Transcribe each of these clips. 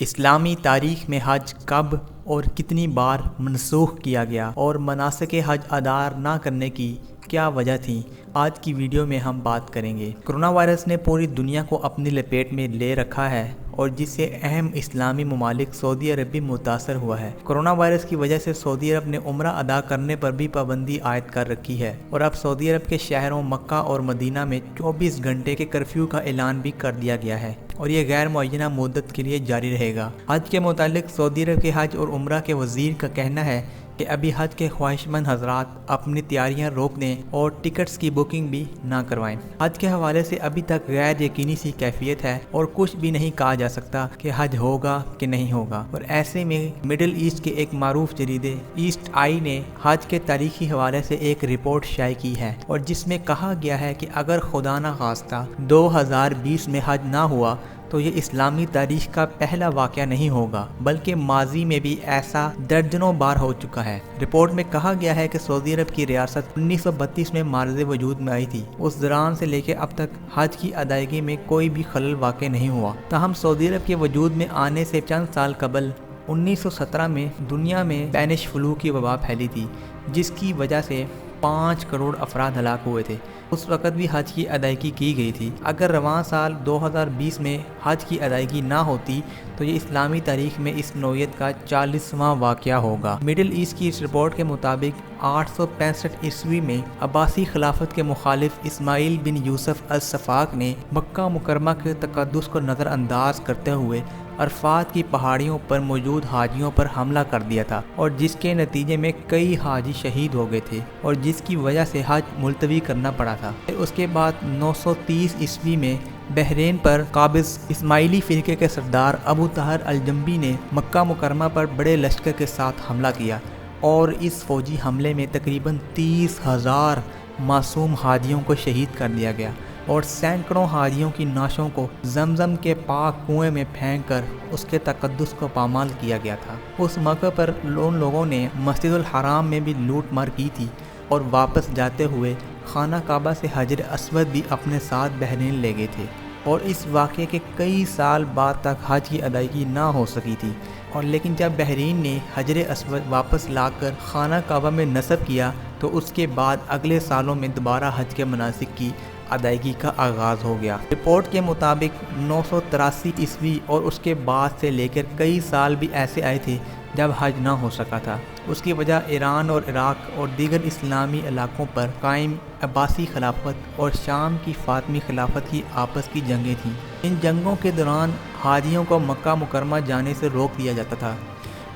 اسلامی تاریخ میں حج کب اور کتنی بار منسوخ کیا گیا اور مناسک حج ادا نہ کرنے کی کیا وجہ تھی، آج کی ویڈیو میں ہم بات کریں گے۔ کرونا وائرس نے پوری دنیا کو اپنی لپیٹ میں لے رکھا ہے اور جس سے اہم اسلامی ممالک سعودی عرب بھی متاثر ہوا ہے۔ کرونا وائرس کی وجہ سے سعودی عرب نے عمرہ ادا کرنے پر بھی پابندی عائد کر رکھی ہے اور اب سعودی عرب کے شہروں مکہ اور مدینہ میں 24 گھنٹے کے کرفیو کا اعلان بھی کر دیا گیا ہے اور یہ غیر معینہ مدت کے لیے جاری رہے گا۔ حج کے متعلق سعودی عرب کے حج اور عمرہ کے وزیر کا کہنا ہے کہ ابھی حج کے خواہشمند حضرات اپنی تیاریاں روک دیں اور ٹکٹس کی بکنگ بھی نہ کروائیں۔ حج کے حوالے سے ابھی تک غیر یقینی سی کیفیت ہے اور کچھ بھی نہیں کہا جا سکتا کہ حج ہوگا کہ نہیں ہوگا، اور ایسے میں مڈل ایسٹ کے ایک معروف جریدے ایسٹ آئی نے حج کے تاریخی حوالے سے ایک رپورٹ شائع کی ہے اور جس میں کہا گیا ہے کہ اگر خدا نہ خواستہ 2020 میں حج نہ ہوا تو یہ اسلامی تاریخ کا پہلا واقعہ نہیں ہوگا، بلکہ ماضی میں بھی ایسا درجنوں بار ہو چکا ہے۔ رپورٹ میں کہا گیا ہے کہ سعودی عرب کی ریاست 1932 میں معرض وجود میں آئی تھی۔ اس دوران سے لے کے اب تک حج کی ادائیگی میں کوئی بھی خلل واقع نہیں ہوا۔ تاہم سعودی عرب کے وجود میں آنے سے چند سال قبل 1917 میں دنیا میں اسپینش فلو کی وبا پھیلی تھی، جس کی وجہ سے 5 کروڑ افراد ہلاک ہوئے تھے۔ اس وقت بھی حج کی ادائیگی کی گئی تھی۔ اگر رواں سال 2020 میں حج کی ادائیگی نہ ہوتی تو یہ اسلامی تاریخ میں اس نوعیت کا 40واں واقعہ ہوگا۔ مڈل ایسٹ کی اس رپورٹ کے مطابق 865 عیسوی میں عباسی خلافت کے مخالف اسماعیل بن یوسف الصفاق نے مکہ مکرمہ کے تقدس کو نظر انداز کرتے ہوئے عرفات کی پہاڑیوں پر موجود حاجیوں پر حملہ کر دیا تھا اور جس کے نتیجے میں کئی حاجی شہید ہو گئے تھے اور جس کی وجہ سے حج ملتوی کرنا پڑا تھا۔ اس کے بعد 930 عیسوی میں بحرین پر قابض اسماعیلی فرقے کے سردار ابو طاہر الجنبی نے مکہ مکرمہ پر بڑے لشکر کے ساتھ حملہ کیا اور اس فوجی حملے میں تقریباً 30,000 معصوم حاجیوں کو شہید کر دیا گیا اور سینکڑوں حاجیوں کی نعشوں کو زمزم کے پاک کنویں میں پھینک کر اس کے تقدس کو پامال کیا گیا تھا۔ اس موقع پر ان لوگوں نے مسجد الحرام میں بھی لوٹ مار کی تھی اور واپس جاتے ہوئے خانہ کعبہ سے حجر اسود بھی اپنے ساتھ بحرین لے گئے تھے اور اس واقعے کے کئی سال بعد تک حج کی ادائیگی نہ ہو سکی تھی، اور لیکن جب بحرین نے حجر اسود واپس لا کر خانہ کعبہ میں نصب کیا تو اس کے بعد اگلے سالوں میں دوبارہ حج کے مناسک کی ادائیگی کا آغاز ہو گیا۔ رپورٹ کے مطابق 983 عیسوی اور اس کے بعد سے لے کر کئی سال بھی ایسے آئے تھے جب حج نہ ہو سکا تھا۔ اس کی وجہ ایران اور عراق اور دیگر اسلامی علاقوں پر قائم عباسی خلافت اور شام کی فاطمی خلافت کی آپس کی جنگیں تھیں۔ ان جنگوں کے دوران حاجیوں کو مکہ مکرمہ جانے سے روک دیا جاتا تھا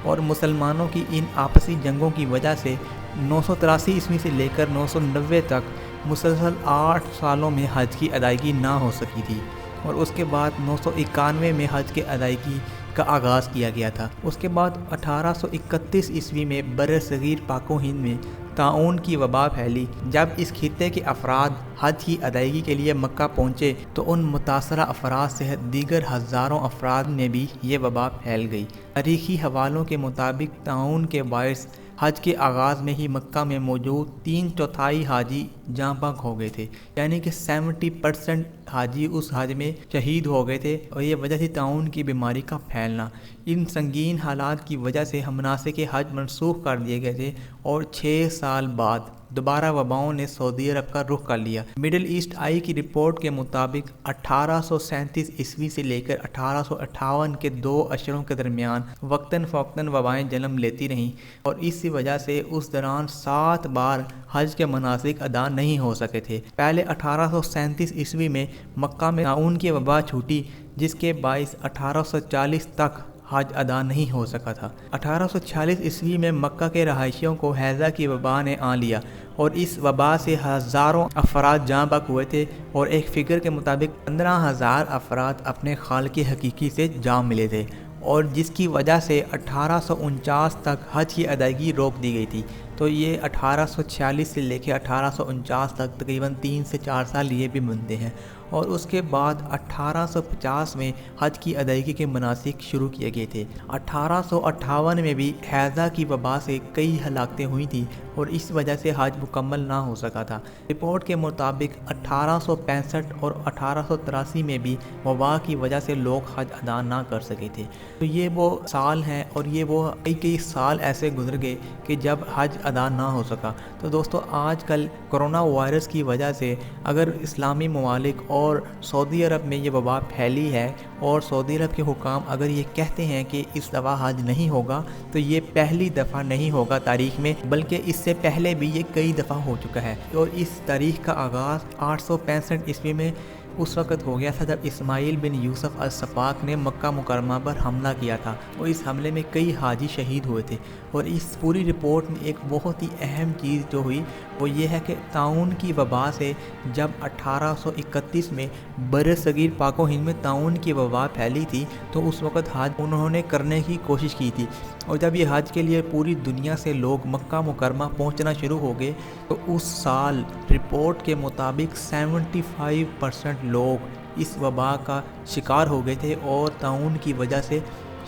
اور مسلمانوں کی ان آپسی جنگوں کی وجہ سے 983 عیسوی سے لے کر 990 تک مسلسل 8 سالوں میں حج کی ادائیگی نہ ہو سکی تھی اور اس کے بعد 991 میں حج کی ادائیگی کا آغاز کیا گیا تھا۔ اس کے بعد 1831 عیسوی میں بر صغیر پاک و ہند میں طاعون کی وبا پھیلی۔ جب اس خطے کے افراد حج کی ادائیگی کے لیے مکہ پہنچے تو ان متاثرہ افراد سے دیگر ہزاروں افراد میں بھی یہ وبا پھیل گئی۔ تاریخی حوالوں کے مطابق طاعون کے باعث حج کے آغاز میں ہی مکہ میں موجود 3/4 حاجی جاں بحق ہو گئے تھے، یعنی کہ 70% حاجی اس حج میں شہید ہو گئے تھے اور یہ وجہ تھی طاعون کی بیماری کا پھیلنا۔ ان سنگین حالات کی وجہ سے مناسک حج منسوخ کر دیے گئے تھے اور 6 سال بعد دوبارہ وباؤں نے سعودی عرب کا رخ کر لیا۔ مڈل ایسٹ آئی کی رپورٹ کے مطابق 1837 عیسوی سے لے کر 1858 کے 2 اشروں کے درمیان وقتاً فوقتاً وبائیں جنم لیتی رہیں اور اس وجہ سے اس دوران 7 بار حج کے مناسک ادا نہیں ہو سکے تھے۔ پہلے 1837 عیسوی میں مکہ میں طاعون کی وبا چھوٹی جس کے باعث 1840 تک حج ادا نہیں ہو سکا تھا۔ 1846 عیسوی میں مکہ کے رہائشیوں کو ہیضہ کی وبا نے آن لیا اور اس وبا سے ہزاروں افراد جاں بحق ہوئے تھے اور ایک فگر کے مطابق 15,000 افراد اپنے خالق حقیقی سے جا ملے تھے اور جس کی وجہ سے 1849 تک حج کی ادائیگی روک دی گئی تھی۔ تو یہ 1846 سے لے کے 1849 تک تقریباً 3 سے 4 سال یہ بھی بنتے ہیں اور اس کے بعد 1850 میں حج کی ادائیگی کے مناسک شروع کیے گئے تھے۔ 1858 میں بھی ہیضہ کی وبا سے کئی ہلاکتیں ہوئی تھیں اور اس وجہ سے حج مکمل نہ ہو سکا تھا۔ رپورٹ کے مطابق 1865 اور 1883 میں بھی وبا کی وجہ سے لوگ حج ادا نہ کر سکے تھے۔ تو یہ وہ سال ہیں اور یہ وہ کئی سال ایسے گزر گئے کہ جب حج ادا نہ ہو سکا۔ تو دوستو آج کل کرونا وائرس کی وجہ سے اگر اسلامی ممالک اور سعودی عرب میں یہ وبا پھیلی ہے اور سعودی عرب کے حکام اگر یہ کہتے ہیں کہ اس دفعہ حج نہیں ہوگا تو یہ پہلی دفعہ نہیں ہوگا تاریخ میں، بلکہ اس سے پہلے بھی یہ کئی دفعہ ہو چکا ہے۔ اور اس تاریخ کا آغاز 865 عیسوی میں اس وقت ہو گیا تھا جب اسماعیل بن یوسف السفاک نے مکہ مکرمہ پر حملہ کیا تھا اور اس حملے میں کئی حاجی شہید ہوئے تھے۔ اور اس پوری رپورٹ میں ایک بہت ہی اہم چیز جو ہوئی وہ یہ ہے کہ طاعون کی وبا سے جب 1831 میں بر صغیر پاک و ہند میں طاعون کی وبا پھیلی تھی تو اس وقت حج انہوں نے کرنے کی کوشش کی تھی، اور جب یہ حج کے لیے پوری دنیا سے لوگ مکہ مکرمہ پہنچنا شروع ہو گئے تو اس سال رپورٹ کے مطابق 75% لوگ اس وبا کا شکار ہو گئے تھے اور طاعون کی وجہ سے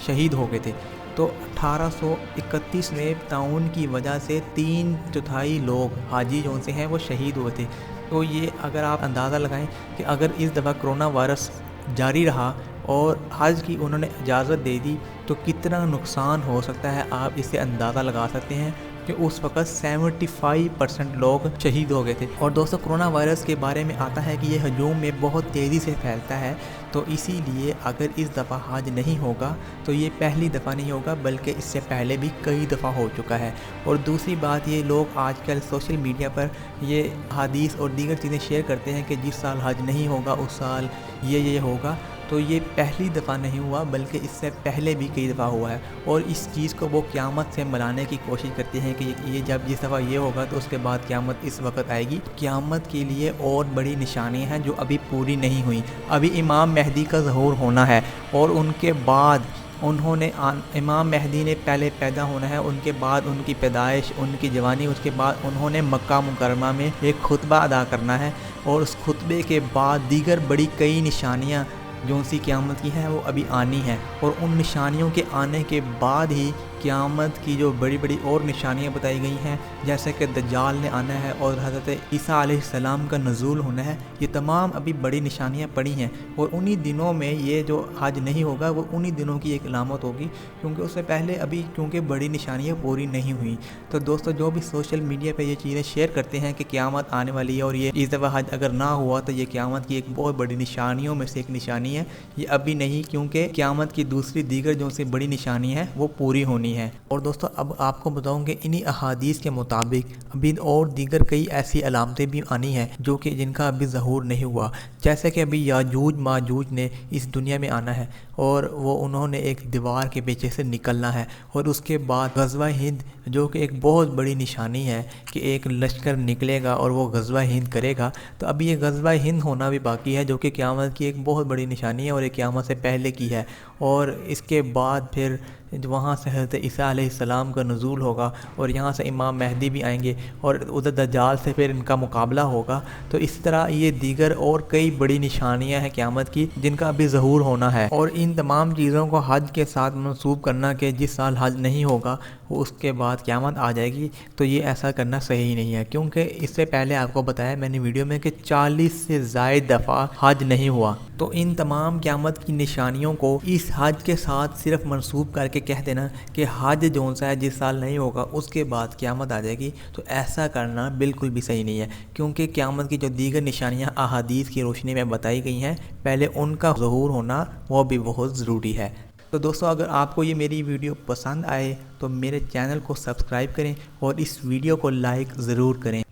شہید ہو گئے تھے۔ تو 1831 میں طاعون کی وجہ سے 3/4 لوگ حاجی جو سے ہیں وہ شہید ہوئے تھے۔ تو یہ اگر آپ اندازہ لگائیں کہ اگر اس دفعہ کرونا وائرس جاری رہا اور حج کی انہوں نے اجازت دے دی تو کتنا نقصان ہو سکتا ہے، آپ اس سے اندازہ لگا سکتے ہیں کہ اس وقت 75% لوگ شہید ہو گئے تھے۔ اور دوستو کرونا وائرس کے بارے میں آتا ہے کہ یہ ہجوم میں بہت تیزی سے پھیلتا ہے، تو اسی لیے اگر اس دفعہ حج نہیں ہوگا تو یہ پہلی دفعہ نہیں ہوگا بلکہ اس سے پہلے بھی کئی دفعہ ہو چکا ہے۔ اور دوسری بات یہ لوگ آج کل سوشل میڈیا پر یہ حدیث اور دیگر چیزیں شیئر کرتے ہیں کہ جس سال حج نہیں ہوگا اس سال یہ ہوگا، تو یہ پہلی دفعہ نہیں ہوا بلکہ اس سے پہلے بھی کئی دفعہ ہوا ہے، اور اس چیز کو وہ قیامت سے ملانے کی کوشش کرتے ہیں کہ یہ جب جس دفعہ یہ ہوگا تو اس کے بعد قیامت اس وقت آئے گی۔ قیامت کے لیے اور بڑی نشانیاں ہیں جو ابھی پوری نہیں ہوئی۔ ابھی امام مہدی کا ظہور ہونا ہے اور ان کے بعد امام مہدی نے پہلے پیدا ہونا ہے، ان کے بعد ان کی پیدائش، ان کی جوانی، اس کے بعد انہوں نے مکہ مکرمہ میں ایک خطبہ ادا کرنا ہے، اور اس خطبے کے بعد دیگر بڑی کئی نشانیاں جو سی قیامت کی ہیں وہ ابھی آنی ہیں، اور ان نشانیوں کے آنے کے بعد ہی قیامت کی جو بڑی بڑی اور نشانیاں بتائی گئی ہیں جیسے کہ دجال نے آنا ہے اور حضرت عیسیٰ علیہ السلام کا نزول ہونا ہے، یہ تمام ابھی بڑی نشانیاں پڑی ہیں، اور انہی دنوں میں یہ جو حج نہیں ہوگا وہ انہی دنوں کی ایک علامت ہوگی، کیونکہ اس سے پہلے ابھی کیونکہ بڑی نشانیاں پوری نہیں ہوئیں۔ تو دوستو جو بھی سوشل میڈیا پہ یہ چیزیں شیئر کرتے ہیں کہ قیامت آنے والی ہے اور یہ اس دفعہ حج اگر نہ ہوا تو یہ قیامت کی ایک بہت بڑی نشانیوں میں سے ایک نشانی ہے، یہ ابھی نہیں، کیونکہ قیامت کی دوسری دیگر جو سے بڑی نشانی ہے وہ پوری ہونی ہے۔ اور دوستو اب آپ کو بتاؤں کہ انہی احادیث کے مطابق ابھی اور دیگر کئی ایسی علامتیں بھی آنی ہیں جو کہ جن کا ابھی ظہور نہیں ہوا، جیسے کہ ابھی یاجوج ماجوج نے اس دنیا میں آنا ہے اور وہ انہوں نے ایک دیوار کے پیچھے سے نکلنا ہے، اور اس کے بعد غزوہ ہند جو کہ ایک بہت بڑی نشانی ہے کہ ایک لشکر نکلے گا اور وہ غزوہ ہند کرے گا۔ تو ابھی یہ غزوہ ہند ہونا بھی باقی ہے جو کہ قیامت کی ایک بہت بڑی نشانی ہے اور ایک قیامت سے پہلے کی ہے، اور اس کے بعد پھر وہاں سے حضرت عیسیٰ علیہ السلام کا نزول ہوگا اور یہاں سے امام مہدی بھی آئیں گے اور ادھر دجال سے پھر ان کا مقابلہ ہوگا۔ تو اس طرح یہ دیگر اور کئی بڑی نشانیاں ہیں قیامت کی جن کا ابھی ظہور ہونا ہے، اور ان تمام چیزوں کو حج کے ساتھ منسوب کرنا کہ جس سال حج نہیں ہوگا وہ اس کے بعد قیامت آ جائے گی، تو یہ ایسا کرنا صحیح نہیں ہے، کیونکہ اس سے پہلے آپ کو بتایا میں نے ویڈیو میں کہ 40 سے زائد دفعہ حج نہیں ہوا۔ تو ان تمام قیامت کی نشانیوں کو اس حج کے ساتھ صرف منسوب کر کے کہہ دینا کہ حج جون سا ہے جس سال نہیں ہوگا اس کے بعد قیامت آ جائے گی، تو ایسا کرنا بالکل بھی صحیح نہیں ہے، کیونکہ قیامت کی جو دیگر نشانیاں احادیث کی روشنی میں بتائی گئی ہیں پہلے ان کا ظہور ہونا وہ بھی بہت ضروری ہے۔ تو دوستو اگر آپ کو یہ میری ویڈیو پسند آئے تو میرے چینل کو سبسکرائب کریں اور اس ویڈیو کو لائک ضرور کریں۔